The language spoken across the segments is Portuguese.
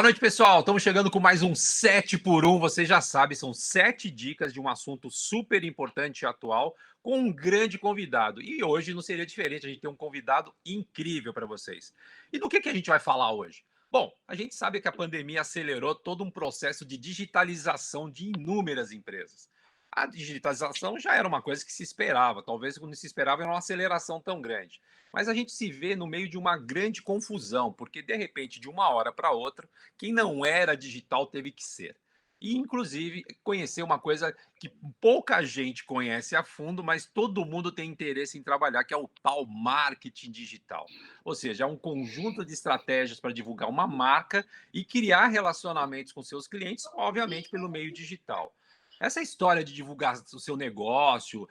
Boa noite, pessoal. Estamos chegando com mais um 7 por 1. Você já sabe, são 7 dicas de um assunto super importante e atual com um grande convidado. E hoje não seria diferente, a gente tem um convidado incrível para vocês. E do que a gente vai falar hoje? Bom, a gente sabe que a pandemia acelerou todo um processo de digitalização de inúmeras empresas. A digitalização já era uma coisa que se esperava, talvez quando se esperava era uma aceleração tão grande. Mas a gente se vê no meio de uma grande confusão, porque de repente, de uma hora para outra, quem não era digital teve que ser. E, inclusive, conhecer uma coisa que pouca gente conhece a fundo, mas todo mundo tem interesse em trabalhar, que é o tal marketing digital. Ou seja, é um conjunto de estratégias para divulgar uma marca e criar relacionamentos com seus clientes, obviamente, pelo meio digital. Essa história de divulgar o seu negócio,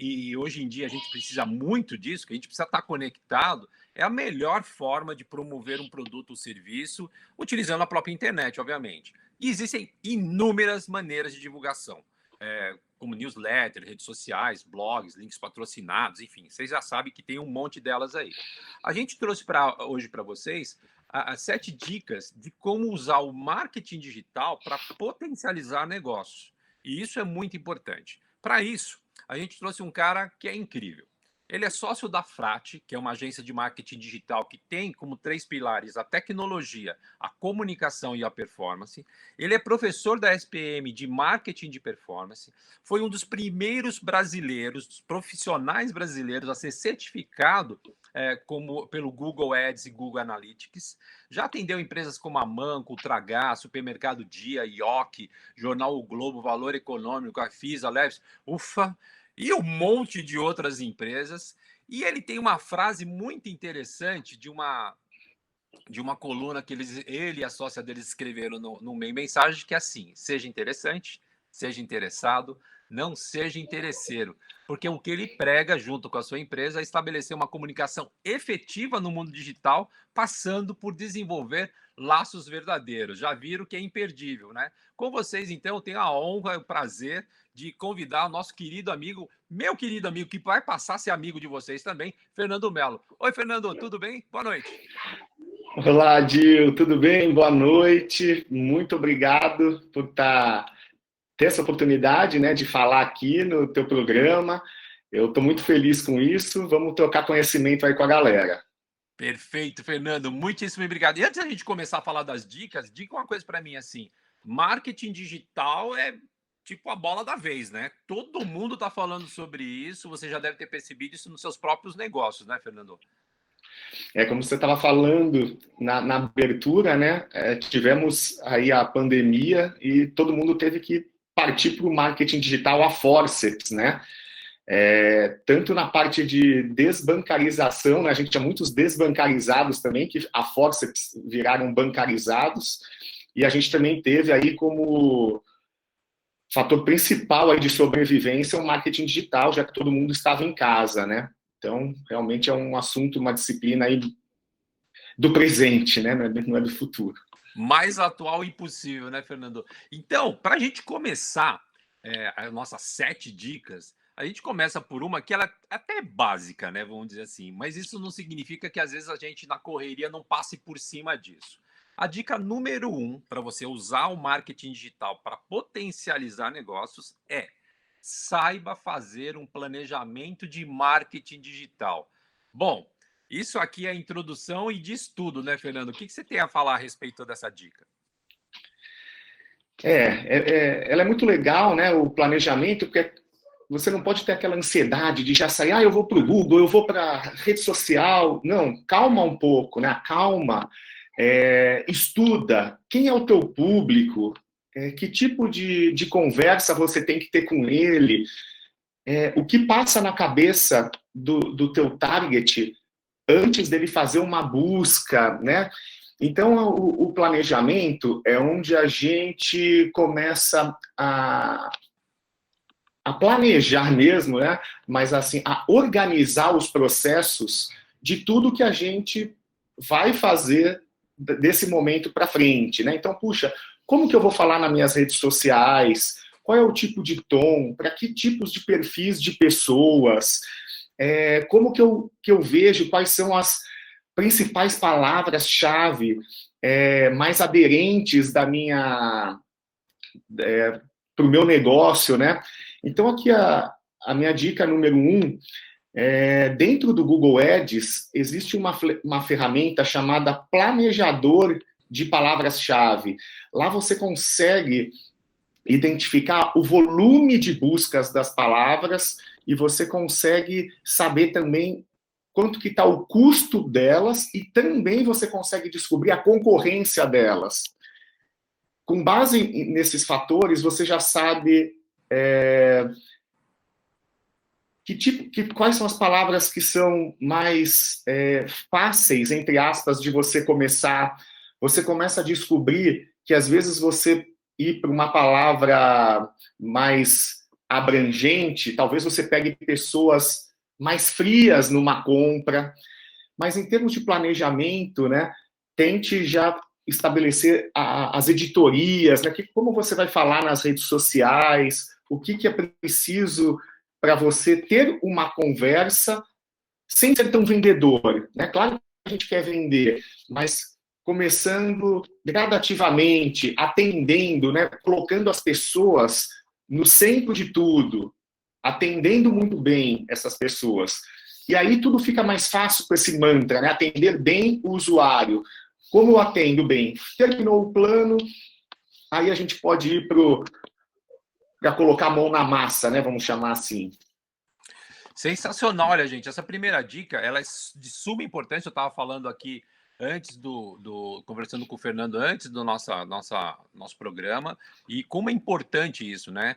e hoje em dia a gente precisa muito disso, que a gente precisa estar conectado, é a melhor forma de promover um produto ou serviço, utilizando a própria internet, obviamente. E existem inúmeras maneiras de divulgação, como newsletter, redes sociais, blogs, links patrocinados, enfim, vocês já sabem que tem um monte delas aí. A gente trouxe hoje para vocês as 7 dicas de como usar o marketing digital para potencializar negócios. E isso é muito importante. Para isso, a gente trouxe um cara que é incrível. Ele é sócio da Frate, que é uma agência de marketing digital que tem como 3 pilares a tecnologia, a comunicação e a performance. Ele é professor da SPM de marketing de performance. Foi um dos primeiros brasileiros, dos profissionais brasileiros a ser certificado pelo Google Ads e Google Analytics. Já atendeu empresas como a Manco, Ultragás, Supermercado Dia, IOC, Jornal O Globo, Valor Econômico, a Fisa, Leves, UFA, e um monte de outras empresas. E ele tem uma frase muito interessante de uma coluna que ele e a sócia deles escreveram no meio mensagem, que é assim: seja interessante, seja interessado, não seja interesseiro. Porque o que ele prega junto com a sua empresa é estabelecer uma comunicação efetiva no mundo digital, passando por desenvolver laços verdadeiros. Já viram que é imperdível, né? Com vocês, então, eu tenho a honra e o prazer de convidar o nosso querido amigo, meu querido amigo, que vai passar a ser amigo de vocês também, Fernando Melo. Oi, Fernando, tudo bem? Boa noite. Olá, Dil, tudo bem? Boa noite. Muito obrigado por ter essa oportunidade, né, de falar aqui no teu programa. Eu estou muito feliz com isso. Vamos trocar conhecimento aí com a galera. Perfeito, Fernando. Muitíssimo obrigado. E antes da gente começar a falar das dicas, diga uma coisa para mim assim: marketing digital é tipo a bola da vez, né? Todo mundo está falando sobre isso. Você já deve ter percebido isso nos seus próprios negócios, né, Fernando? É como você estava falando na abertura, né? Tivemos aí a pandemia e todo mundo teve que partir para o marketing digital a forceps, né? Tanto na parte de desbancarização, né? A gente tinha muitos desbancarizados também, que a forceps viraram bancarizados, e a gente também teve aí como fator principal aí de sobrevivência o marketing digital, já que todo mundo estava em casa, né? Então, realmente é um assunto, uma disciplina aí do presente, né? Não é do futuro. Mais atual impossível, né, Fernando? Então, para a gente começar as nossas 7 dicas, a gente começa por uma que ela é até básica, né? Vamos dizer assim, mas isso não significa que às vezes a gente na correria não passe por cima disso. A dica número 1 para você usar o marketing digital para potencializar negócios é: saiba fazer um planejamento de marketing digital. Bom, isso aqui é a introdução e diz tudo, né, Fernando? O que você tem a falar a respeito dessa dica? Ela é muito legal, né? O planejamento, porque você não pode ter aquela ansiedade de já sair, eu vou para o Google, eu vou para a rede social. Não, calma um pouco, né? Calma, estuda. Quem é o teu público? Que tipo de conversa você tem que ter com ele? O que passa na cabeça do teu target antes dele fazer uma busca, né? Então, o planejamento é onde a gente começa a planejar mesmo, né? Mas assim, a organizar os processos de tudo que a gente vai fazer desse momento para frente, né? Então, puxa, como que eu vou falar nas minhas redes sociais? Qual é o tipo de tom? Para que tipos de perfis de pessoas? Como que eu vejo quais são as principais palavras-chave? mais aderentes para o meu negócio, né? Então, aqui a minha dica número 1, dentro do Google Ads, existe uma ferramenta chamada Planejador de Palavras-Chave. Lá você consegue identificar o volume de buscas das palavras e você consegue saber também quanto que está o custo delas e também você consegue descobrir a concorrência delas. Com base nesses fatores, você já sabe quais são as palavras que são mais fáceis, entre aspas, de você começar. Você começa a descobrir que, às vezes, você ir para uma palavra mais abrangente, talvez você pegue pessoas mais frias numa compra, mas em termos de planejamento, né, tente já estabelecer as editorias, né, como você vai falar nas redes sociais, o que é preciso para você ter uma conversa sem ser tão vendedor, né? Claro que a gente quer vender, mas começando gradativamente, atendendo, né? Colocando as pessoas no centro de tudo, atendendo muito bem essas pessoas. E aí tudo fica mais fácil com esse mantra, né? Atender bem o usuário. Como eu atendo bem? Terminou o plano, aí a gente pode ir para colocar a mão na massa, né? Vamos chamar assim. Sensacional, olha, gente. Essa primeira dica, ela é de suma importância. Eu estava falando aqui antes conversando com o Fernando antes do nosso programa, e como é importante isso, né?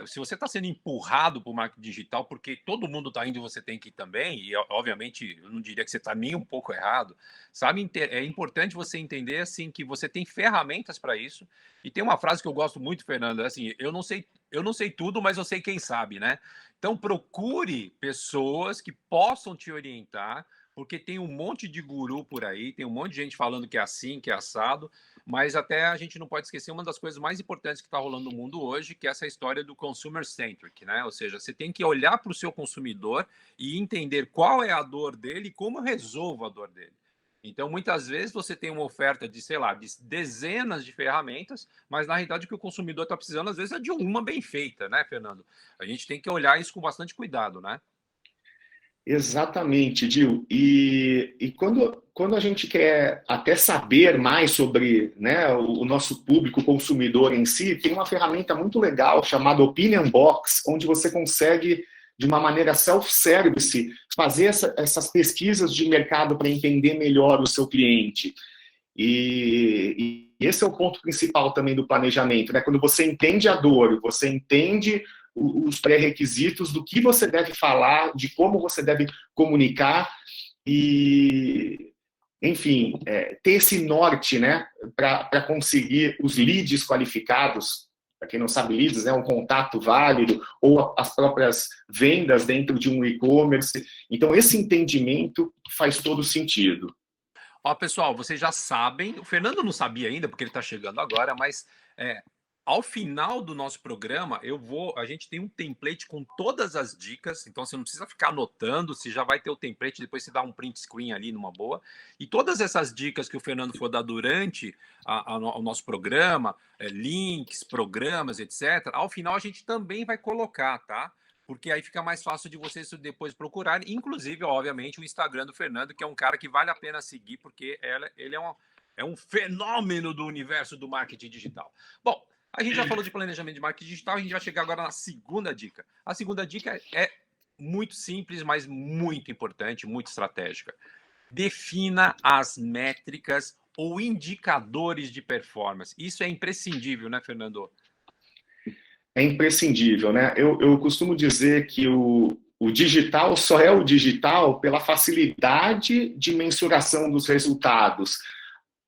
Se você está sendo empurrado para o marketing digital, porque todo mundo está indo e você tem que ir também, e obviamente eu não diria que você está nem um pouco errado, sabe? É importante você entender assim que você tem ferramentas para isso. E tem uma frase que eu gosto muito, Fernando, assim, eu não sei tudo, mas eu sei quem sabe, né? Então procure pessoas que possam te orientar, porque tem um monte de guru por aí, tem um monte de gente falando que é assim, que é assado, mas até a gente não pode esquecer uma das coisas mais importantes que está rolando no mundo hoje, que é essa história do consumer-centric, né? Ou seja, você tem que olhar para o seu consumidor e entender qual é a dor dele e como eu resolvo a dor dele. Então, muitas vezes você tem uma oferta de, sei lá, de dezenas de ferramentas, mas na realidade o que o consumidor está precisando, às vezes, é de uma bem feita, né, Fernando? A gente tem que olhar isso com bastante cuidado, né? Exatamente, Dil. E quando a gente quer até saber mais sobre, né, o nosso público consumidor em si, tem uma ferramenta muito legal chamada Opinion Box, onde você consegue, de uma maneira self-service, fazer essas pesquisas de mercado para entender melhor o seu cliente. E esse é o ponto principal também do planejamento, né? Quando você entende a dor, você entende os pré-requisitos do que você deve falar, de como você deve comunicar e, enfim, ter esse norte, né, para conseguir os leads qualificados. Para quem não sabe, leads é um contato válido ou as próprias vendas dentro de um e-commerce. Então, esse entendimento faz todo sentido. Ó, pessoal, vocês já sabem, o Fernando não sabia ainda, porque ele está chegando agora, mas ao final do nosso programa, a gente tem um template com todas as dicas, então você não precisa ficar anotando, você já vai ter o template, depois você dá um print screen ali numa boa. E todas essas dicas que o Fernando for dar durante o nosso programa, links, programas, etc., ao final a gente também vai colocar, tá? Porque aí fica mais fácil de vocês depois procurarem, inclusive, obviamente, o Instagram do Fernando, que é um cara que vale a pena seguir, porque ele é um fenômeno do universo do marketing digital. Bom, a gente já falou de planejamento de marketing digital, a gente vai chegar agora na segunda dica. A segunda dica é muito simples, mas muito importante, muito estratégica. Defina as métricas ou indicadores de performance. Isso é imprescindível, né, Fernando? É imprescindível, né? Eu costumo dizer que o digital só é o digital pela facilidade de mensuração dos resultados,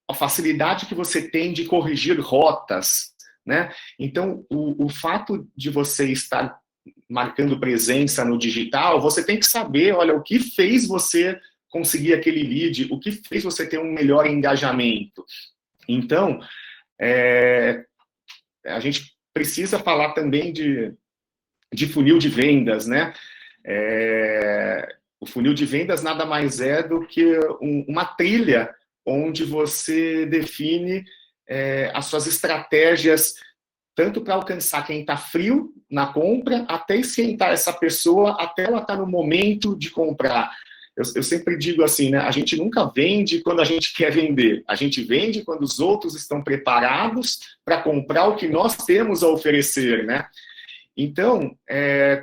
a facilidade que você tem de corrigir rotas, né? Então, o fato de você estar marcando presença no digital, você tem que saber, olha, o que fez você conseguir aquele lead, o que fez você ter um melhor engajamento. Então, a gente precisa falar também de funil de vendas, né? O funil de vendas nada mais é do que uma trilha onde você define as suas estratégias, tanto para alcançar quem está frio na compra, até esquentar essa pessoa, até ela estar no momento de comprar. Eu sempre digo assim, né? A gente nunca vende quando a gente quer vender. A gente vende quando os outros estão preparados para comprar o que nós temos a oferecer, né? Então,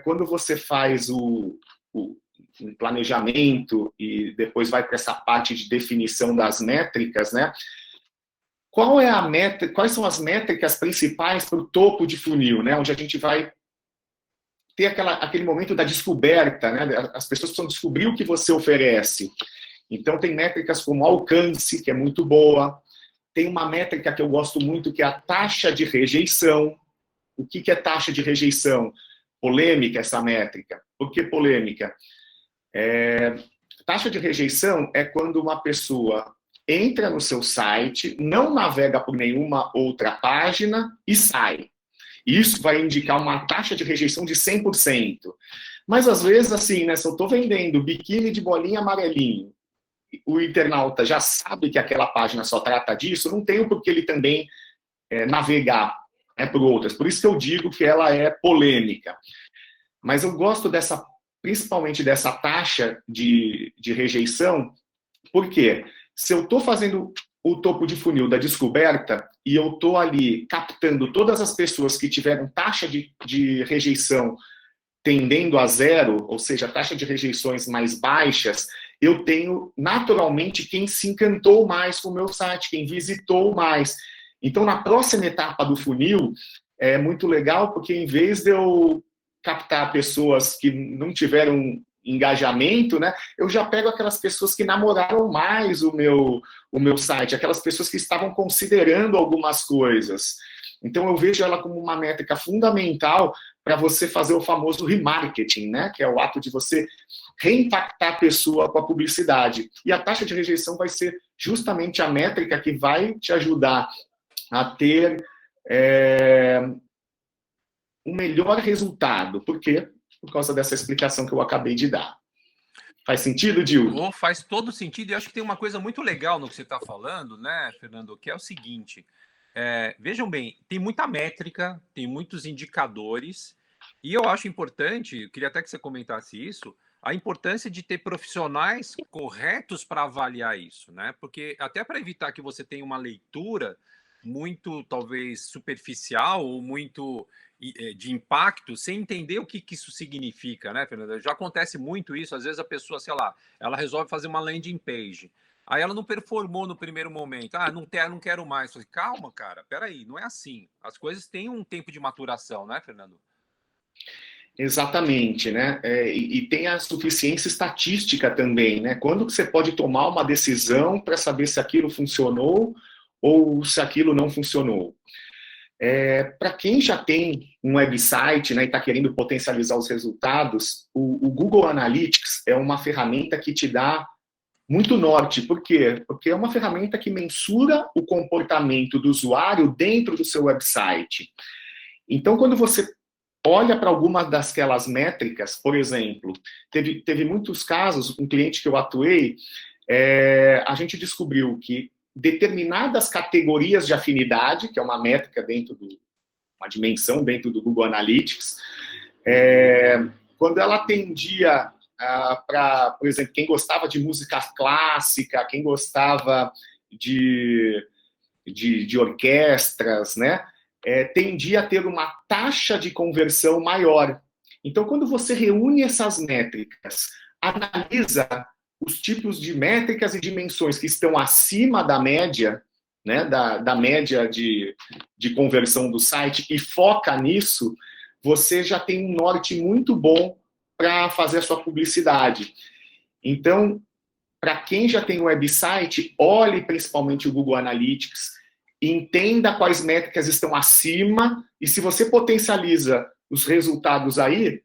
quando você faz um planejamento e depois vai para essa parte de definição das métricas, né? Quais são as métricas principais para o topo de funil, né? Onde a gente vai ter aquele momento da descoberta, né? As pessoas precisam descobrir o que você oferece. Então, tem métricas como alcance, que é muito boa. Tem uma métrica que eu gosto muito, que é a taxa de rejeição. O que é taxa de rejeição? Polêmica essa métrica. Por que polêmica? Taxa de rejeição é quando uma pessoa entra no seu site, não navega por nenhuma outra página e sai. Isso vai indicar uma taxa de rejeição de 100%. Mas, às vezes, assim, né, se eu estou vendendo biquíni de bolinha amarelinho, o internauta já sabe que aquela página só trata disso, não tem por que ele também navegar por outras. Por isso que eu digo que ela é polêmica. Mas eu gosto principalmente dessa taxa de rejeição, porque se eu estou fazendo o topo de funil da descoberta e eu estou ali captando todas as pessoas que tiveram taxa de rejeição tendendo a zero, ou seja, taxa de rejeições mais baixas, eu tenho naturalmente quem se encantou mais com o meu site, quem visitou mais. Então, na próxima etapa do funil, é muito legal, porque em vez de eu captar pessoas que não tiveram engajamento, né, eu já pego aquelas pessoas que namoraram mais o meu site, aquelas pessoas que estavam considerando algumas coisas. Então, eu vejo ela como uma métrica fundamental para você fazer o famoso remarketing, né, que é o ato de você reimpactar a pessoa com a publicidade. E a taxa de rejeição vai ser justamente a métrica que vai te ajudar a ter um melhor resultado. Por quê? Por causa dessa explicação que eu acabei de dar. Faz sentido, Dil? Faz todo sentido. E acho que tem uma coisa muito legal no que você está falando, né, Fernando, que é o seguinte. Vejam bem, tem muita métrica, tem muitos indicadores, e eu acho importante, eu queria até que você comentasse isso, a importância de ter profissionais corretos para avaliar isso, né? Porque até para evitar que você tenha uma leitura muito, talvez, superficial ou muito de impacto, sem entender o que isso significa, né, Fernanda? Já acontece muito isso, às vezes a pessoa, sei lá, ela resolve fazer uma landing page, aí ela não performou no primeiro momento, não quero mais. Falei, calma, cara, peraí, não é assim. As coisas têm um tempo de maturação, né, Fernando? Exatamente, né? E tem a suficiência estatística também, né? Quando que você pode tomar uma decisão para saber se aquilo funcionou ou se aquilo não funcionou? Para quem já tem um website, né, e está querendo potencializar os resultados, o Google Analytics é uma ferramenta que te dá muito norte. Por quê? Porque é uma ferramenta que mensura o comportamento do usuário dentro do seu website. Então, quando você olha para algumas daquelas métricas, por exemplo, teve muitos casos, um cliente que eu atuei, a gente descobriu que determinadas categorias de afinidade, que é uma métrica uma dimensão dentro do Google Analytics, quando ela atendia para, por exemplo, quem gostava de música clássica, quem gostava de orquestras, né, tendia a ter uma taxa de conversão maior. Então, quando você reúne essas métricas, analisa os tipos de métricas e dimensões que estão acima da média, né, da média de conversão do site e foca nisso, você já tem um norte muito bom para fazer a sua publicidade. Então, para quem já tem um website, olhe principalmente o Google Analytics, entenda quais métricas estão acima, e se você potencializa os resultados aí,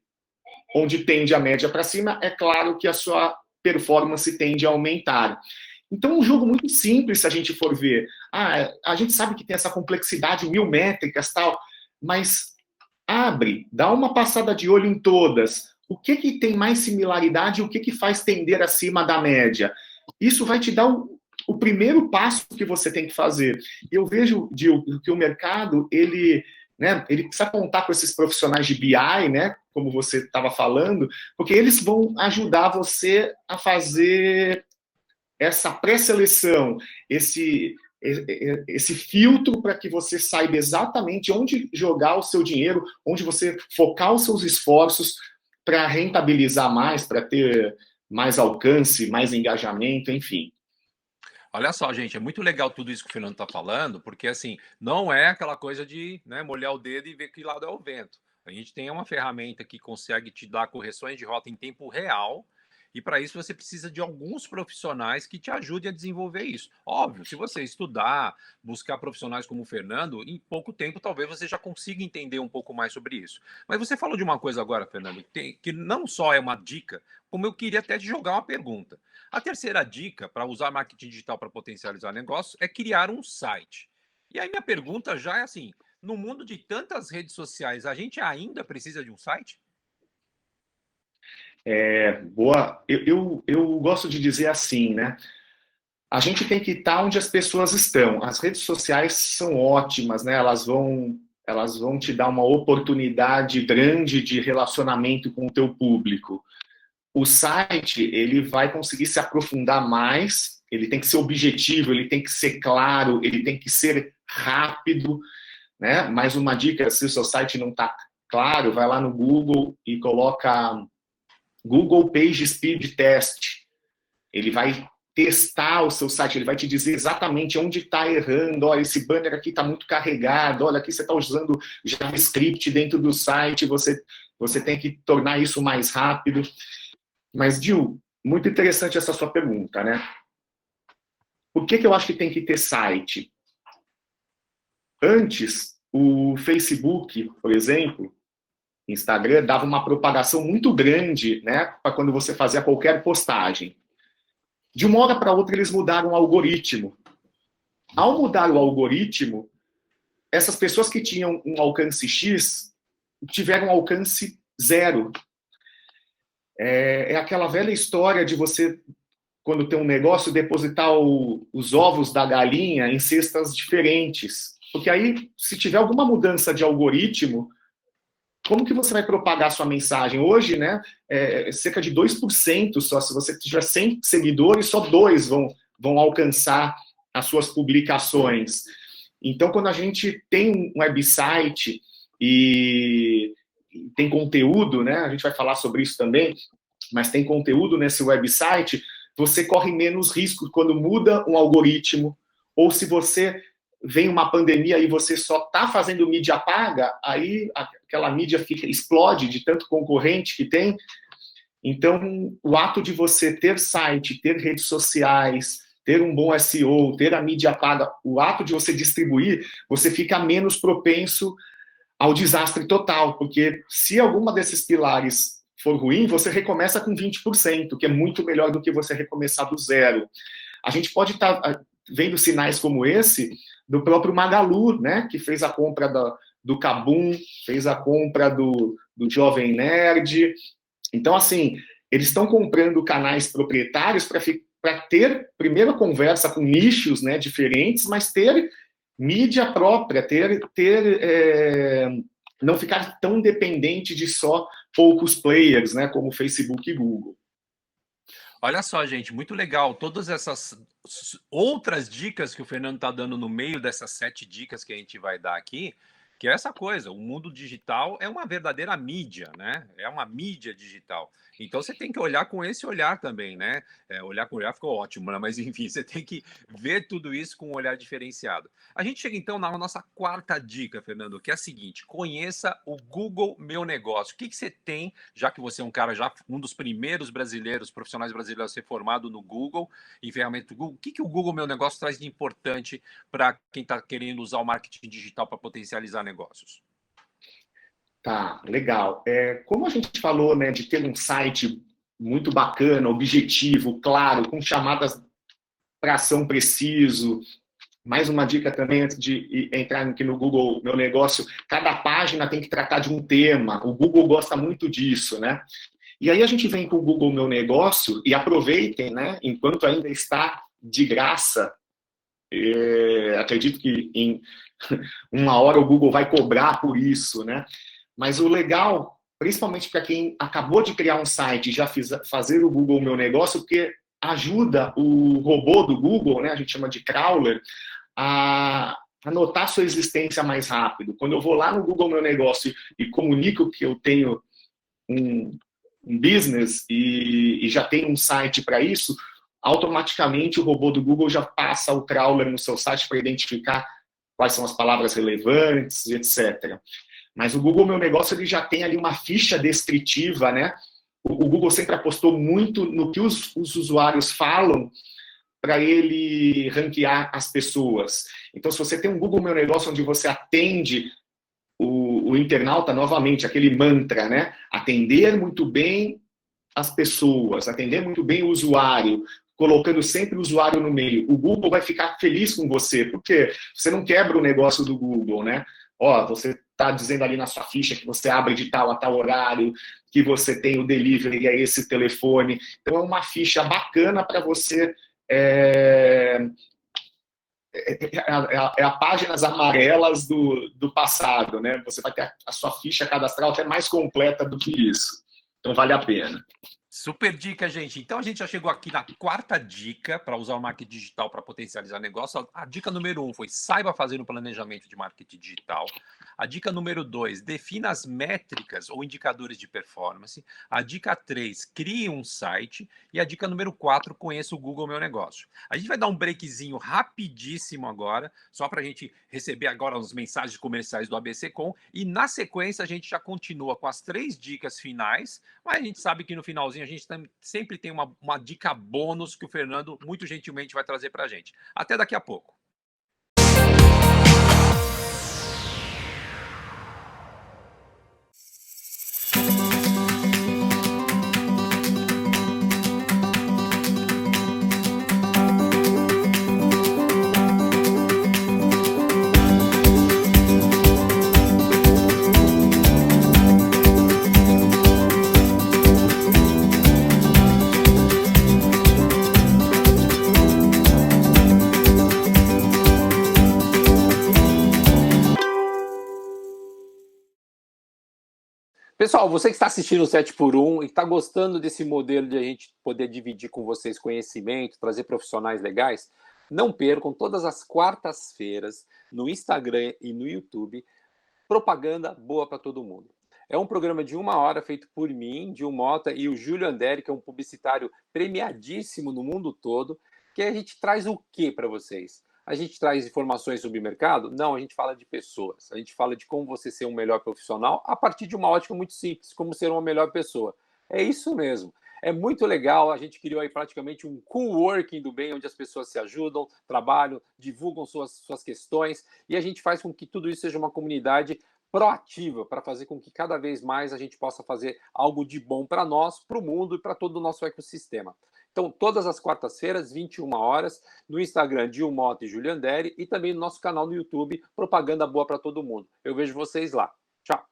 onde tende a média para cima, é claro que a sua performance tende a aumentar. Então, um jogo muito simples, se a gente for ver. A gente sabe que tem essa complexidade, 1000 métricas, tal, mas dá uma passada de olho em todas. O que tem mais similaridade e o que faz tender acima da média? Isso vai te dar o primeiro passo que você tem que fazer. Eu vejo, Dil, que o mercado, ele precisa contar com esses profissionais de BI, né, como você estava falando, porque eles vão ajudar você a fazer essa pré-seleção, esse filtro para que você saiba exatamente onde jogar o seu dinheiro, onde você focar os seus esforços para rentabilizar mais, para ter mais alcance, mais engajamento, enfim. Olha só, gente, é muito legal tudo isso que o Fernando está falando, porque assim, não é aquela coisa de, né, molhar o dedo e ver que lado é o vento. A gente tem uma ferramenta que consegue te dar correções de rota em tempo real, e para isso você precisa de alguns profissionais que te ajudem a desenvolver isso. Óbvio, se você estudar, buscar profissionais como o Fernando, em pouco tempo talvez você já consiga entender um pouco mais sobre isso. Mas você falou de uma coisa agora, Fernando, que não só é uma dica, como eu queria até te jogar uma pergunta. A terceira dica para usar marketing digital para potencializar negócios é criar um site. E aí minha pergunta já é assim, no mundo de tantas redes sociais, a gente ainda precisa de um site? Boa. Eu gosto de dizer assim, né? A gente tem que estar onde as pessoas estão. As redes sociais são ótimas, né? Elas vão te dar uma oportunidade grande de relacionamento com o teu público. O site, ele vai conseguir se aprofundar mais, ele tem que ser objetivo, ele tem que ser claro, ele tem que ser rápido, né? Mais uma dica, se o seu site não está claro, vai lá no Google e coloca Google Page Speed Test. Ele vai testar o seu site, ele vai te dizer exatamente onde está errando. Olha, esse banner aqui está muito carregado. Olha, aqui você está usando JavaScript dentro do site. Você tem que tornar isso mais rápido. Mas, Dil, muito interessante essa sua pergunta, né? Por que eu acho que tem que ter site? Antes, o Facebook, por exemplo, Instagram, dava uma propagação muito grande, né, para quando você fazia qualquer postagem. De uma hora para outra, eles mudaram o algoritmo. Ao mudar o algoritmo, essas pessoas que tinham um alcance X tiveram um alcance zero. É aquela velha história de você, quando tem um negócio, depositar os ovos da galinha em cestas diferentes. Porque aí, se tiver alguma mudança de algoritmo, como que você vai propagar sua mensagem? Hoje, né, cerca de 2% só, se você tiver 100 seguidores, só 2 vão alcançar as suas publicações. Então, quando a gente tem um website e tem conteúdo, né, a gente vai falar sobre isso também, mas tem conteúdo nesse website, você corre menos risco quando muda um algoritmo, ou se você vem uma pandemia e você só está fazendo mídia paga, aí aquela mídia explode de tanto concorrente que tem. Então, o ato de você ter site, ter redes sociais, ter um bom SEO, ter a mídia paga, o ato de você distribuir, você fica menos propenso ao desastre total, porque se alguma desses pilares for ruim, você recomeça com 20%, que é muito melhor do que você recomeçar do zero. A gente pode estar vendo sinais como esse do próprio Magalu, né, que fez a compra do Kabum, fez a compra do Jovem Nerd. Então, assim, eles estão comprando canais proprietários para ter, primeiro, conversa com nichos, né, diferentes, mas ter mídia própria, não ficar tão dependente de só poucos players, né, como Facebook e Google. Olha só, gente, muito legal. Todas essas outras dicas que o Fernando está dando no meio dessas 7 dicas que a gente vai dar aqui, que é essa coisa, o mundo digital é uma verdadeira mídia, né? É uma mídia digital. Então você tem que olhar com esse olhar também, né? Olhar com olhar ficou ótimo, né? Mas enfim, você tem que ver tudo isso com um olhar diferenciado. A gente chega então na nossa quarta dica, Fernando, que é a seguinte: conheça o Google Meu Negócio. O que você tem, já que você é um cara, já um dos primeiros brasileiros, profissionais brasileiros a ser formado no Google, em ferramenta do Google, o que o Google Meu Negócio traz de importante para quem está querendo usar o marketing digital para potencializar negócios? Tá, legal. Como a gente falou, né, de ter um site muito bacana, objetivo, claro, com chamadas para ação preciso. Mais uma dica também, antes de entrar aqui no Google Meu Negócio, cada página tem que tratar de um tema. O Google gosta muito disso, né? E aí a gente vem com o Google Meu Negócio e aproveitem, né, enquanto ainda está de graça. Acredito que em uma hora o Google vai cobrar por isso, né? Mas o legal, principalmente para quem acabou de criar um site e já fazer o Google Meu Negócio, porque ajuda o robô do Google, né? A gente chama de crawler, a anotar sua existência mais rápido. Quando eu vou lá no Google Meu Negócio e comunico que eu tenho um business e já tenho um site para isso, automaticamente o robô do Google já passa o crawler no seu site para identificar quais são as palavras relevantes, etc. Mas o Google Meu Negócio ele já tem ali uma ficha descritiva, né? O Google sempre apostou muito no que os usuários falam para ele ranquear as pessoas. Então, se você tem um Google Meu Negócio onde você atende o internauta, novamente, aquele mantra, né? Atender muito bem as pessoas, atender muito bem o usuário, colocando sempre o usuário no meio. O Google vai ficar feliz com você, porque você não quebra o negócio do Google, né? Ó, você está dizendo ali na sua ficha que você abre de tal a tal horário, que você tem o delivery a esse telefone. Então, é uma ficha bacana para você... a páginas amarelas do passado, né? Você vai ter a sua ficha cadastral até mais completa do que isso. Então, vale a pena. Super dica, gente. Então a gente já chegou aqui na quarta dica para usar o marketing digital para potencializar negócio. A dica número 1 foi saiba fazer um planejamento de marketing digital. A dica número 2, defina as métricas ou indicadores de performance. A dica 3, crie um site. E a dica número 4, conheça o Google Meu Negócio. A gente vai dar um breakzinho rapidíssimo agora, só para a gente receber agora as mensagens comerciais do ABC Com. E na sequência a gente já continua com as 3 dicas finais, mas a gente sabe que no finalzinho a gente sempre tem uma dica bônus que o Fernando muito gentilmente vai trazer para a gente. Até daqui a pouco. Pessoal, você que está assistindo o 7x1 e está gostando desse modelo de a gente poder dividir com vocês conhecimento, trazer profissionais legais, não percam todas as quartas-feiras no Instagram e no YouTube, Propaganda Boa para Todo Mundo. É um programa de 1 hora feito por mim, Dil Mota e o Júlio Anderi, que é um publicitário premiadíssimo no mundo todo, que a gente traz o quê para vocês? A gente traz informações sobre o mercado? Não, a gente fala de pessoas. A gente fala de como você ser um melhor profissional a partir de uma ótica muito simples, como ser uma melhor pessoa. É isso mesmo. É muito legal. A gente criou aí praticamente um coworking do bem, onde as pessoas se ajudam, trabalham, divulgam suas questões, e a gente faz com que tudo isso seja uma comunidade proativa para fazer com que cada vez mais a gente possa fazer algo de bom para nós, para o mundo e para todo o nosso ecossistema. Então, todas as quartas-feiras, 21 horas, no Instagram, Dil Mota e Júlio Anderi, e também no nosso canal no YouTube, Propaganda Boa para Todo Mundo. Eu vejo vocês lá. Tchau!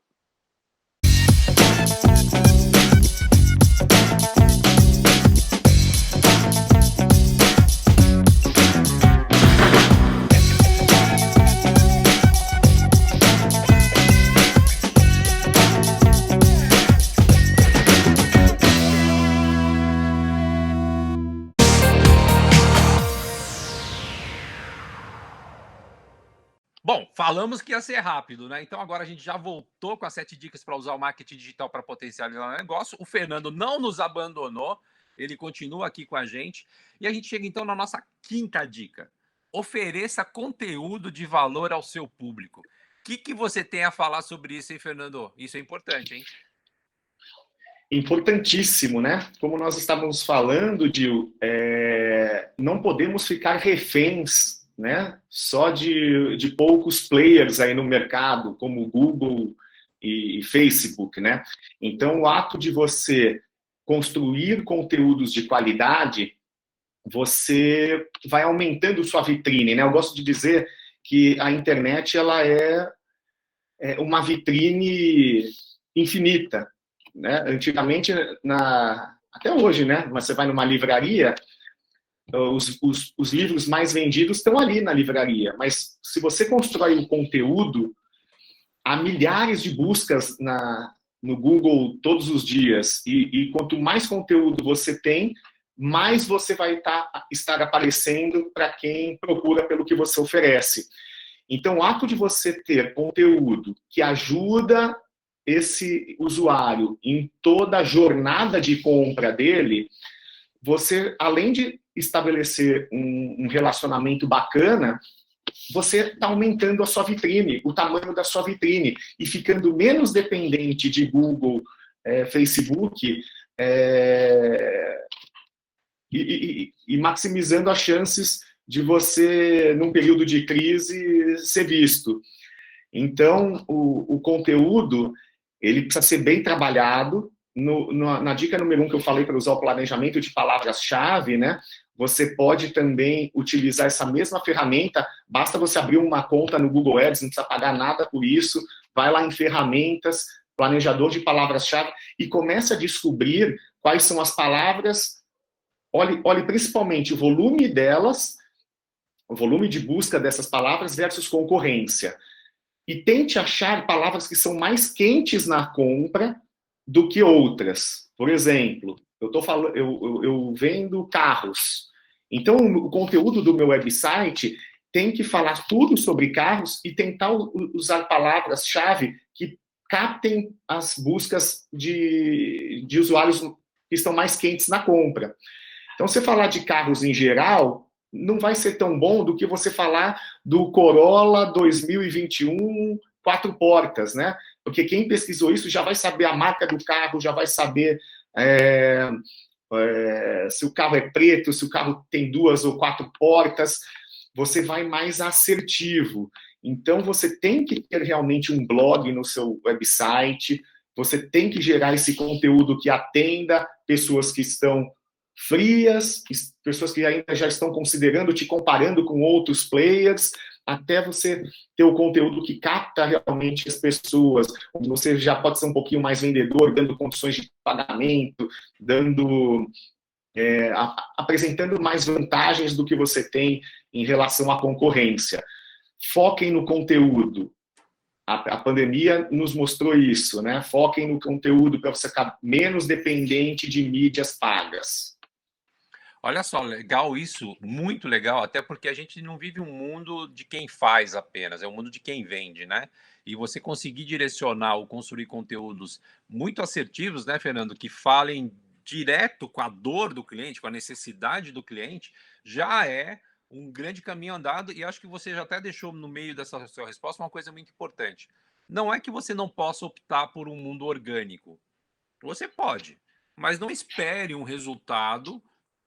Bom, falamos que ia ser rápido, né? Então agora a gente já voltou com as 7 dicas para usar o marketing digital para potencializar o negócio. O Fernando não nos abandonou, ele continua aqui com a gente. E a gente chega então na nossa quinta dica. Ofereça conteúdo de valor ao seu público. O que você tem a falar sobre isso, hein, Fernando? Isso é importante, hein? Importantíssimo, né? Como nós estávamos falando, Dil, não podemos ficar reféns, né? Só de poucos players aí no mercado, como Google e Facebook, né? Então, o ato de você construir conteúdos de qualidade, você vai aumentando sua vitrine, né? Eu gosto de dizer que a internet ela é uma vitrine infinita, né? Antigamente, até hoje, né? Mas você vai numa livraria os livros mais vendidos estão ali na livraria, mas se você constrói um conteúdo, há milhares de buscas no Google todos os dias, e quanto mais conteúdo você tem, mais você vai estar aparecendo para quem procura pelo que você oferece. Então, o ato de você ter conteúdo que ajuda esse usuário em toda a jornada de compra dele, você, além de estabelecer um relacionamento bacana, você está aumentando a sua vitrine, o tamanho da sua vitrine, e ficando menos dependente de Google, Facebook, e maximizando as chances de você, num período de crise, ser visto. Então, o conteúdo, ele precisa ser bem trabalhado. Na dica número 1 que eu falei para usar o planejamento de palavras-chave, né? Você pode também utilizar essa mesma ferramenta, basta você abrir uma conta no Google Ads, não precisa pagar nada por isso, vai lá em ferramentas, planejador de palavras-chave, e comece a descobrir quais são as palavras, olhe principalmente o volume delas, o volume de busca dessas palavras versus concorrência. E tente achar palavras que são mais quentes na compra do que outras. Por exemplo, eu vendo carros. Então, o conteúdo do meu website tem que falar tudo sobre carros e tentar usar palavras-chave que captem as buscas de usuários que estão mais quentes na compra. Então, você falar de carros em geral não vai ser tão bom do que você falar do Corolla 2021 4 portas, né? Porque quem pesquisou isso já vai saber a marca do carro, já vai saber se o carro é preto, se o carro tem 2 ou 4 portas, você vai mais assertivo. Então, você tem que ter realmente um blog no seu website, você tem que gerar esse conteúdo que atenda pessoas que estão frias, pessoas que ainda já estão considerando, te comparando com outros players, até você ter o conteúdo que capta realmente as pessoas, onde você já pode ser um pouquinho mais vendedor, dando condições de pagamento, apresentando mais vantagens do que você tem em relação à concorrência. Foquem no conteúdo. A pandemia nos mostrou isso, né? Foquem no conteúdo para você ficar menos dependente de mídias pagas. Olha só, legal isso, muito legal, até porque a gente não vive um mundo de quem faz apenas, é um mundo de quem vende, né? E você conseguir direcionar ou construir conteúdos muito assertivos, né, Fernando, que falem direto com a dor do cliente, com a necessidade do cliente, já é um grande caminho andado, e acho que você já até deixou no meio dessa sua resposta uma coisa muito importante. Não é que você não possa optar por um mundo orgânico. Você pode, mas não espere um resultado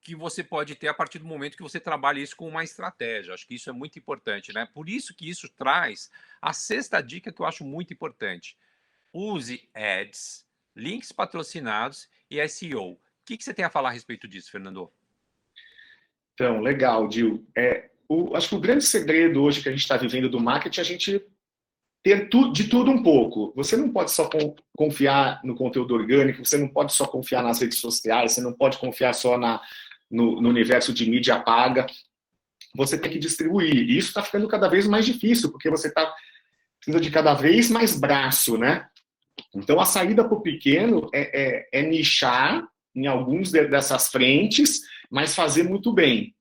que você pode ter a partir do momento que você trabalha isso com uma estratégia. Acho que isso é muito importante, né? Por isso que isso traz a sexta dica que eu acho muito importante. Use ads, links patrocinados e SEO. O que você tem a falar a respeito disso, Fernando? Então, legal, Dil. Acho que o grande segredo hoje que a gente está vivendo do marketing é a gente ter de tudo um pouco. Você não pode só confiar no conteúdo orgânico, você não pode só confiar nas redes sociais, você não pode confiar só no universo de mídia paga. Você tem que distribuir. E isso está ficando cada vez mais difícil, porque você precisa de cada vez mais braço, né? Então, a saída para o pequeno é nichar em alguns dessas frentes, mas fazer muito bem.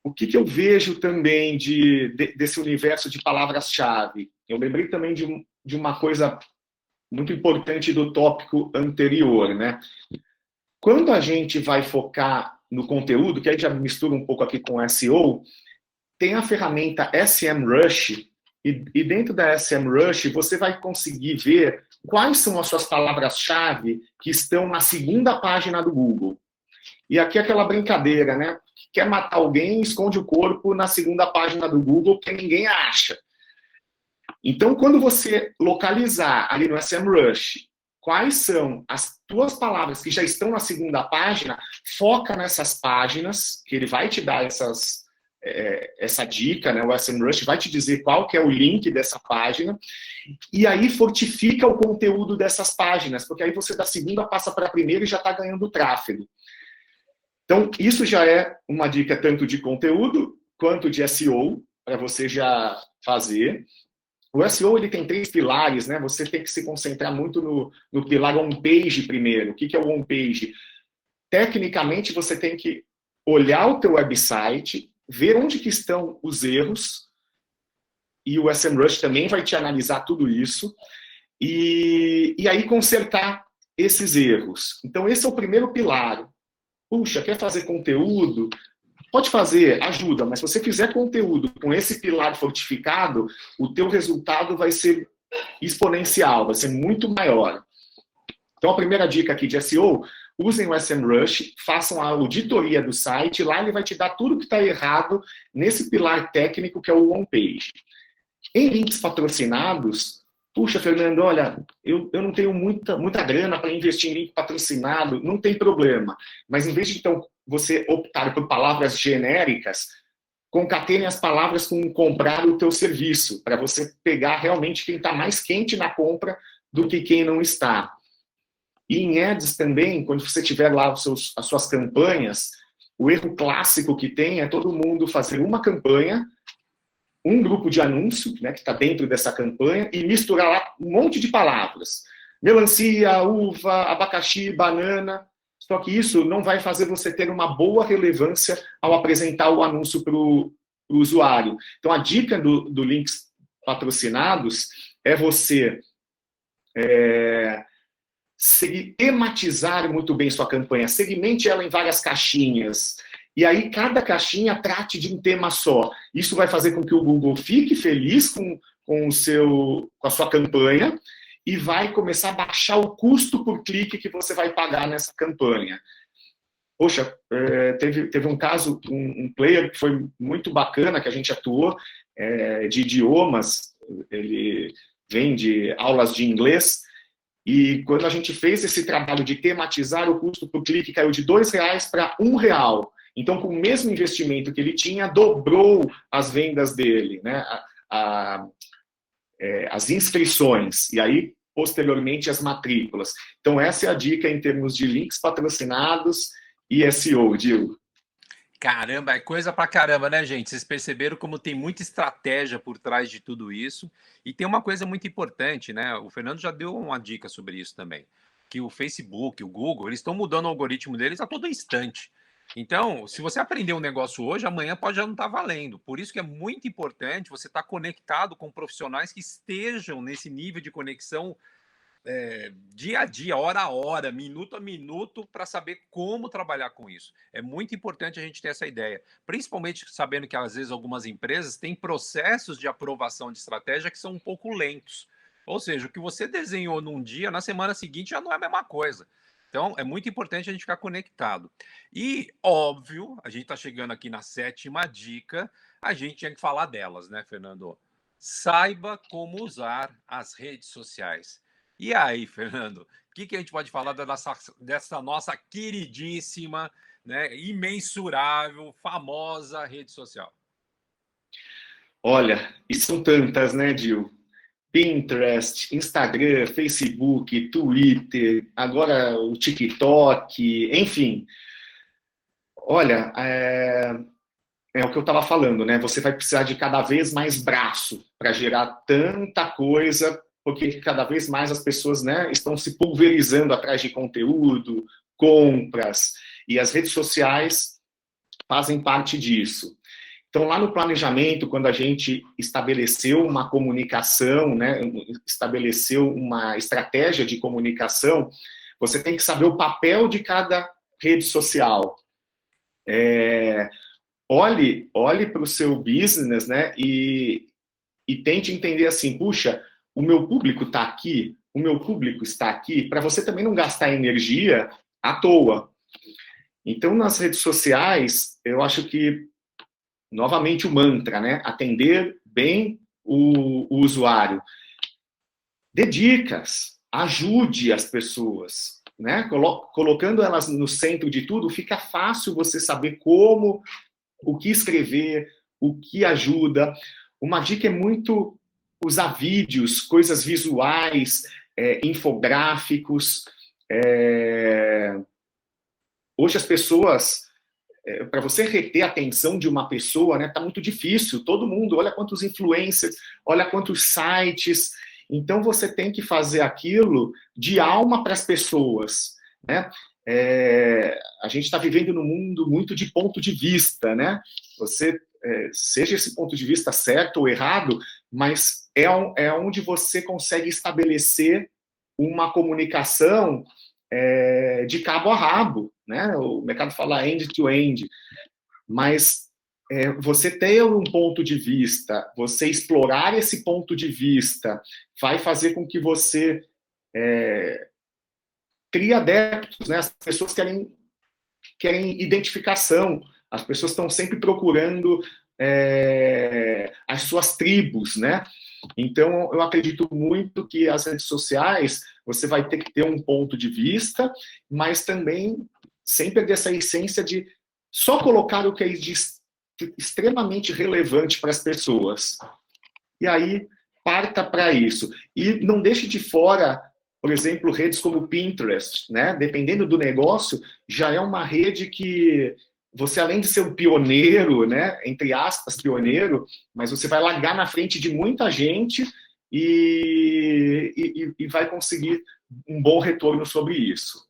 O que eu vejo também desse universo de palavras-chave? Eu lembrei também de uma coisa muito importante do tópico anterior, né? Quando a gente vai focar no conteúdo, que aí já mistura um pouco aqui com SEO, tem a ferramenta SEMrush, e dentro da SEMrush você vai conseguir ver quais são as suas palavras-chave que estão na segunda página do Google. E aqui é aquela brincadeira, né? Quer matar alguém, esconde o corpo na segunda página do Google, que ninguém acha. Então, quando você localizar ali no SEMrush quais são as tuas palavras que já estão na segunda página, foca nessas páginas, que ele vai te dar essa dica, né? O SEMrush vai te dizer qual que é o link dessa página, e aí fortifica o conteúdo dessas páginas, porque aí você da segunda passa para a primeira e já está ganhando tráfego. Então, isso já é uma dica tanto de conteúdo quanto de SEO, para você já fazer. O SEO ele tem 3 pilares, né? Você tem que se concentrar muito no pilar on-page primeiro. O que é o on-page? Tecnicamente, você tem que olhar o teu website, ver onde que estão os erros, e o SEMrush também vai te analisar tudo isso, e aí consertar esses erros. Então, esse é o primeiro pilar. Puxa, quer fazer conteúdo? Pode fazer, ajuda, mas se você fizer conteúdo com esse pilar fortificado, o teu resultado vai ser exponencial, vai ser muito maior. Então, a primeira dica aqui de SEO, usem o SEMrush, façam a auditoria do site, lá ele vai te dar tudo que está errado nesse pilar técnico que é o on-page. Em links patrocinados, puxa, Fernando, olha, eu não tenho muita grana para investir em link patrocinado, não tem problema. Mas em vez de, então, você optar por palavras genéricas, concatene as palavras com comprar o teu serviço, para você pegar realmente quem está mais quente na compra do que quem não está. E em ads também, quando você tiver lá as suas campanhas, o erro clássico que tem é todo mundo fazer uma campanha, um grupo de anúncio, né, que está dentro dessa campanha, e misturar lá um monte de palavras. Melancia, uva, abacaxi, banana. Só que isso não vai fazer você ter uma boa relevância ao apresentar o anúncio para o usuário. Então, a dica do links patrocinados é você tematizar muito bem sua campanha, segmente ela em várias caixinhas, e aí cada caixinha trate de um tema só. Isso vai fazer com que o Google fique feliz com a sua campanha e vai começar a baixar o custo por clique que você vai pagar nessa campanha. Poxa, teve um caso, um player que foi muito bacana, que a gente atuou, de idiomas, ele vende aulas de inglês, e quando a gente fez esse trabalho de tematizar, o custo por clique caiu de R$2 para R$1. Então, com o mesmo investimento que ele tinha, dobrou as vendas dele, né? As inscrições, e aí, posteriormente, as matrículas. Então, essa é a dica em termos de links patrocinados e SEO, Dil. Caramba, é coisa pra caramba, né, gente? Vocês perceberam como tem muita estratégia por trás de tudo isso. E tem uma coisa muito importante, né? O Fernando já deu uma dica sobre isso também. Que o Facebook, o Google, eles estão mudando o algoritmo deles a todo instante. Então, se você aprender um negócio hoje, amanhã pode já não estar valendo. Por isso que é muito importante você estar conectado com profissionais que estejam nesse nível de conexão dia a dia, hora a hora, minuto a minuto, para saber como trabalhar com isso. É muito importante a gente ter essa ideia, principalmente sabendo que às vezes algumas empresas têm processos de aprovação de estratégia que são um pouco lentos. Ou seja, o que você desenhou num dia, na semana seguinte já não é a mesma coisa. Então, é muito importante a gente ficar conectado. E, óbvio, a gente está chegando aqui na 7ª dica, a gente tinha que falar delas, né, Fernando? Saiba como usar as redes sociais. E aí, Fernando, o que a gente pode falar dessa nossa queridíssima, né, imensurável, famosa rede social? Olha, e são tantas, né, Dil? Pinterest, Instagram, Facebook, Twitter, agora o TikTok, enfim. Olha, é o que eu estava falando, né? Você vai precisar de cada vez mais braço para gerar tanta coisa, porque cada vez mais as pessoas, né, estão se pulverizando atrás de conteúdo, compras, e as redes sociais fazem parte disso. Então, lá no planejamento, quando a gente estabeleceu uma comunicação, né, estabeleceu uma estratégia de comunicação, você tem que saber o papel de cada rede social. Olhe para o seu business, né, e tente entender assim, puxa, o meu público está aqui, o meu público está aqui, para você também não gastar energia à toa. Então, nas redes sociais, eu acho que novamente o mantra, né? Atender bem o usuário. Dê dicas, ajude as pessoas, né? Colocando elas no centro de tudo, fica fácil você saber como, o que escrever, o que ajuda. Uma dica é muito usar vídeos, coisas visuais, infográficos. Hoje as pessoas para você reter a atenção de uma pessoa, né, tá muito difícil. Todo mundo, olha quantos influencers, olha quantos sites. Então você tem que fazer aquilo de alma para as pessoas, né? A gente está vivendo num mundo muito de ponto de vista, né? Você, seja esse ponto de vista certo ou errado, mas é onde você consegue estabelecer uma comunicação de cabo a rabo, né? O mercado fala end-to-end, mas você ter um ponto de vista, você explorar esse ponto de vista, vai fazer com que você crie adeptos, né? As pessoas querem identificação, as pessoas estão sempre procurando as suas tribos, né? Então, eu acredito muito que as redes sociais, você vai ter que ter um ponto de vista, mas também sem perder essa essência de só colocar o que é extremamente relevante para as pessoas. E aí, parta para isso. E não deixe de fora, por exemplo, redes como o Pinterest, né? Dependendo do negócio, já é uma rede que você, além de ser um pioneiro, né, entre aspas, pioneiro, mas você vai largar na frente de muita gente e vai conseguir um bom retorno sobre isso.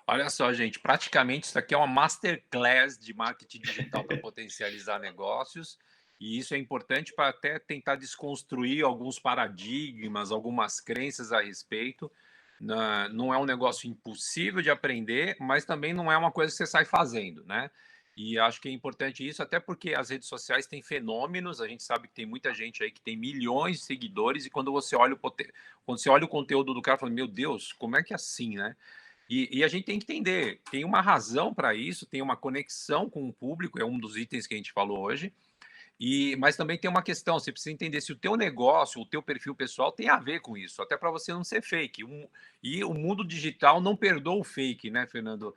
Olha só, gente, praticamente isso aqui é uma masterclass de marketing digital para potencializar negócios, e isso é importante para até tentar desconstruir alguns paradigmas, algumas crenças a respeito. Não é um negócio impossível de aprender, mas também não é uma coisa que você sai fazendo, né? E acho que é importante isso, até porque as redes sociais têm fenômenos, a gente sabe que tem muita gente aí que tem milhões de seguidores, e quando você olha o conteúdo do cara, fala, meu Deus, como é que é assim, né? E a gente tem que entender, tem uma razão para isso, tem uma conexão com o público, é um dos itens que a gente falou hoje, mas também tem uma questão, você precisa entender se o teu negócio, o teu perfil pessoal tem a ver com isso, até para você não ser fake. E o mundo digital não perdoa o fake, né, Fernando?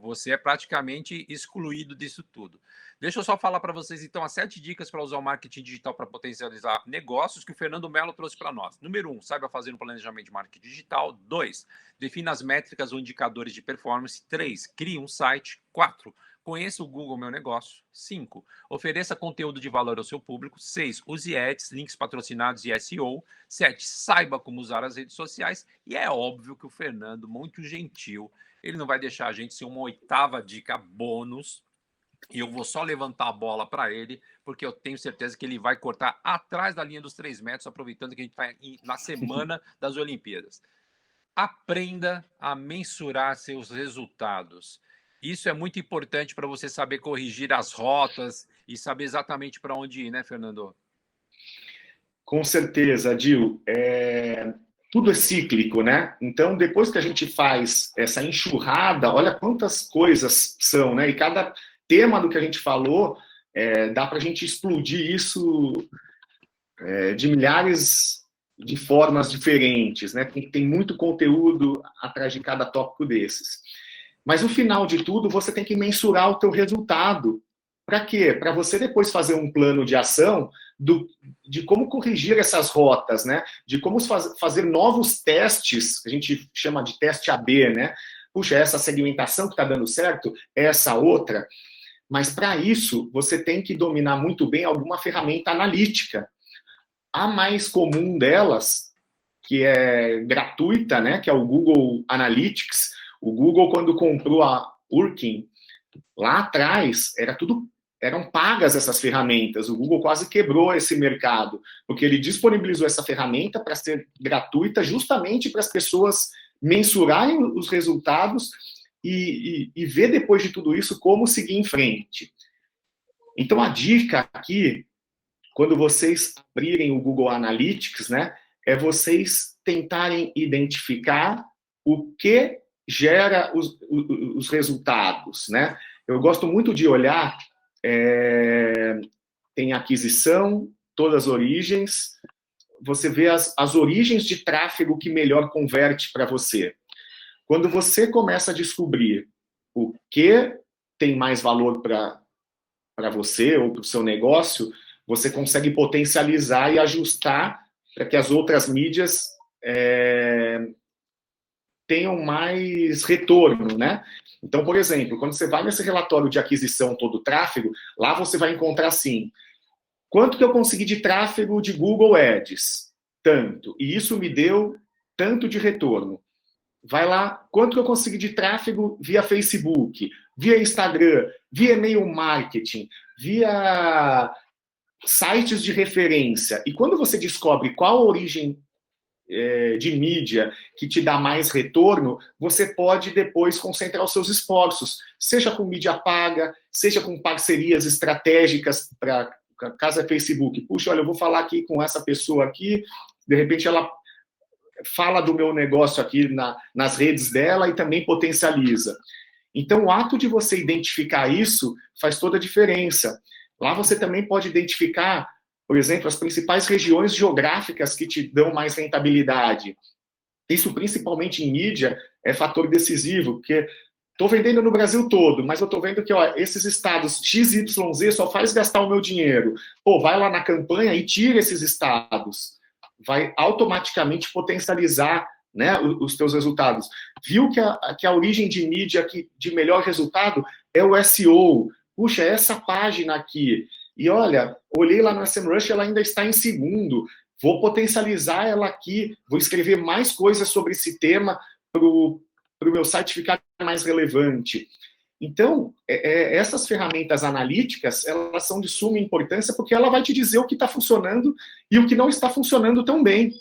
Você é praticamente excluído disso tudo. Deixa eu só falar para vocês, então, as 7 dicas para usar o marketing digital para potencializar negócios que o Fernando Mello trouxe para nós. Número 1, saiba fazer um planejamento de marketing digital. 2, defina as métricas ou indicadores de performance. 3, crie um site. 4, conheça o Google Meu Negócio. 5, ofereça conteúdo de valor ao seu público. 6, use ads, links patrocinados e SEO. 7, saiba como usar as redes sociais. E é óbvio que o Fernando, muito gentil, ele não vai deixar a gente ser uma 8ª dica bônus. E eu vou só levantar a bola para ele, porque eu tenho certeza que ele vai cortar atrás da linha dos 3 metros, aproveitando que a gente está na semana das Olimpíadas. Aprenda a mensurar seus resultados. Isso é muito importante para você saber corrigir as rotas e saber exatamente para onde ir, né, Fernando? Com certeza, Dil. Tudo é cíclico, né? Então, depois que a gente faz essa enxurrada, olha quantas coisas são, né? E cada tema do que a gente falou, dá para a gente explodir isso de milhares de formas diferentes, né? Tem muito conteúdo atrás de cada tópico desses. Mas no final de tudo, você tem que mensurar o teu resultado. Para quê? Para você depois fazer um plano de ação de como corrigir essas rotas, né? De como fazer novos testes, que a gente chama de teste AB, né? Puxa, essa segmentação que está dando certo, essa outra. Mas para isso, você tem que dominar muito bem alguma ferramenta analítica. A mais comum delas, que é gratuita, né? Que é o Google Analytics. O Google, quando comprou a Urkin, lá atrás, eram pagas essas ferramentas. O Google quase quebrou esse mercado, porque ele disponibilizou essa ferramenta para ser gratuita, justamente para as pessoas mensurarem os resultados e ver depois de tudo isso como seguir em frente. Então, a dica aqui, quando vocês abrirem o Google Analytics, né, é vocês tentarem identificar o que gera os resultados, né? Eu gosto muito de olhar, tem aquisição, todas as origens, você vê as origens de tráfego que melhor converte para você. Quando você começa a descobrir o que tem mais valor para você ou para o seu negócio, você consegue potencializar e ajustar para que as outras mídias tenham mais retorno, né? Então, por exemplo, quando você vai nesse relatório de aquisição todo o tráfego, lá você vai encontrar assim, quanto que eu consegui de tráfego de Google Ads? Tanto. E isso me deu tanto de retorno. Vai lá, quanto que eu consegui de tráfego via Facebook, via Instagram, via e-mail marketing, via sites de referência. E quando você descobre qual a origem de mídia que te dá mais retorno, você pode depois concentrar os seus esforços, seja com mídia paga, seja com parcerias estratégicas para caso é Facebook. Puxa, olha, eu vou falar aqui com essa pessoa aqui, de repente ela fala do meu negócio aqui nas redes dela e também potencializa. Então, o ato de você identificar isso faz toda a diferença. Lá você também pode identificar, por exemplo, as principais regiões geográficas que te dão mais rentabilidade. Isso, principalmente em mídia, é fator decisivo, porque estou vendendo no Brasil todo, mas eu estou vendo que esses estados XYZ só faz gastar o meu dinheiro. Pô, vai lá na campanha e tira esses estados. Vai automaticamente potencializar, né, os teus resultados. Viu que a origem de mídia de melhor resultado é o SEO. Puxa, essa página aqui. E olha, olhei lá no SEMrush, ela ainda está em segundo. Vou potencializar ela aqui, vou escrever mais coisas sobre esse tema para o meu site ficar mais relevante. Então, essas ferramentas analíticas, elas são de suma importância porque ela vai te dizer o que está funcionando e o que não está funcionando tão bem.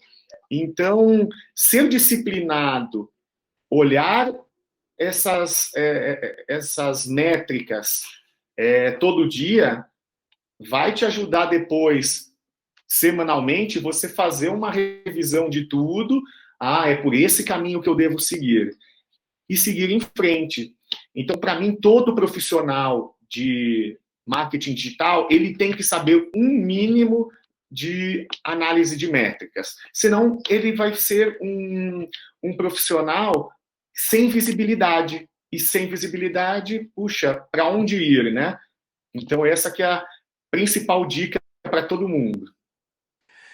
Então, ser disciplinado, olhar essas métricas todo dia, vai te ajudar depois, semanalmente, você fazer uma revisão de tudo. Ah, é por esse caminho que eu devo seguir. E seguir em frente. Então, para mim, todo profissional de marketing digital, ele tem que saber um mínimo de análise de métricas. Senão, ele vai ser um profissional sem visibilidade. E sem visibilidade, puxa, para onde ir, né? Então, essa que é a principal dica para todo mundo.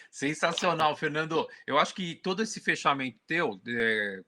Sensacional, Fernando. Eu acho que todo esse fechamento teu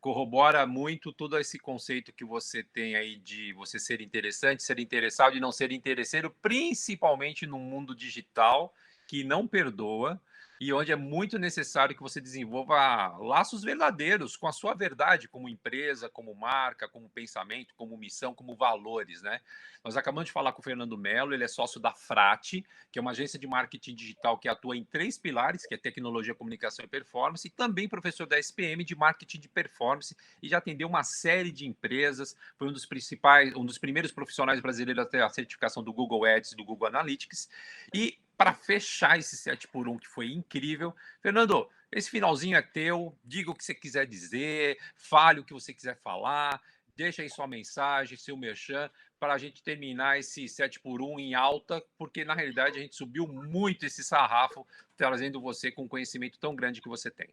corrobora muito todo esse conceito que você tem aí de você ser interessante, ser interessado e não ser interesseiro, principalmente no mundo digital, que não perdoa e onde é muito necessário que você desenvolva laços verdadeiros com a sua verdade como empresa, como marca, como pensamento, como missão, como valores, né? Nós acabamos de falar com o Fernando Melo, ele é sócio da Frate, que é uma agência de marketing digital que atua em 3 pilares, que é tecnologia, comunicação e performance, e também professor da SPM de marketing de performance, e já atendeu uma série de empresas, foi um dos primeiros profissionais brasileiros a ter a certificação do Google Ads e do Google Analytics. E para fechar esse 7x1 que foi incrível, Fernando, esse finalzinho é teu, diga o que você quiser dizer, fale o que você quiser falar, deixa aí sua mensagem, seu merchan, para a gente terminar esse 7x1 em alta, porque na realidade a gente subiu muito esse sarrafo, trazendo você com o conhecimento tão grande que você tem.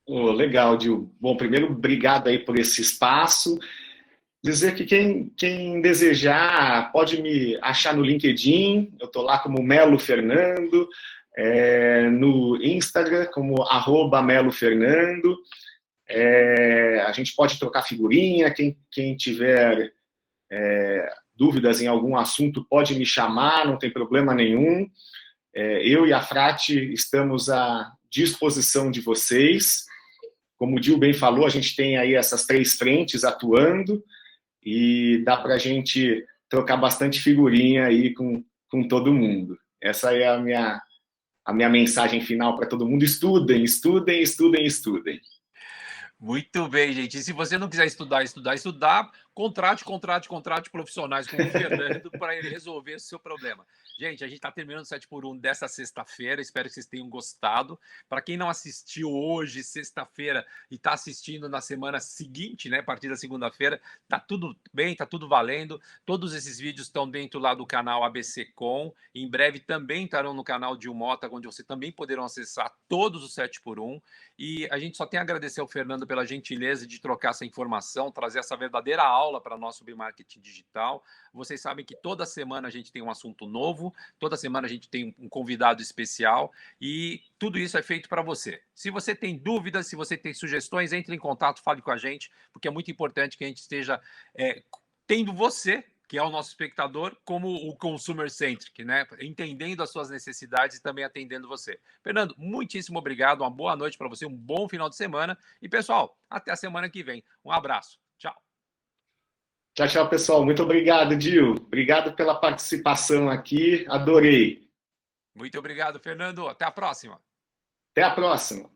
Oh, legal, Dil. Bom, primeiro, obrigado aí por esse espaço. Dizer que quem desejar pode me achar no LinkedIn, eu estou lá como Melo Fernando, no Instagram como @melofernando. A gente pode trocar figurinha, quem tiver dúvidas em algum assunto pode me chamar, não tem problema nenhum. Eu e a Frate estamos à disposição de vocês. Como o Dil bem falou, a gente tem aí essas 3 frentes atuando e dá para a gente trocar bastante figurinha aí com todo mundo. Essa é a minha mensagem final para todo mundo. Estudem, estudem, estudem, estudem. Muito bem, gente. E se você não quiser estudar, contrate profissionais como o Fernando para ele resolver o seu problema. Gente, a gente está terminando o 7x1 dessa sexta-feira. Espero que vocês tenham gostado. Para quem não assistiu hoje, sexta-feira, e está assistindo na semana seguinte, né, a partir da segunda-feira, tá tudo bem, tá tudo valendo. Todos esses vídeos estão dentro lá do canal ABC Com. Em breve também estarão no canal de Mota, onde você também poderão acessar todos os 7x1. E a gente só tem a agradecer ao Fernando pela gentileza de trocar essa informação, trazer essa verdadeira aula para nós sobre marketing digital. Vocês sabem que toda semana a gente tem um assunto novo. novo. Toda semana a gente tem um convidado especial e tudo isso é feito para você. Se você tem dúvidas, se você tem sugestões, entre em contato, fale com a gente, porque é muito importante que a gente esteja tendo você, que é o nosso espectador, como o consumer centric, né? Entendendo as suas necessidades e também atendendo você. Fernando, muitíssimo obrigado, uma boa noite para você, um bom final de semana. E, pessoal, até a semana que vem. Um abraço. Tchau. Tchau, tchau, pessoal. Muito obrigado, Dil. Obrigado pela participação aqui. Adorei. Muito obrigado, Fernando. Até a próxima. Até a próxima.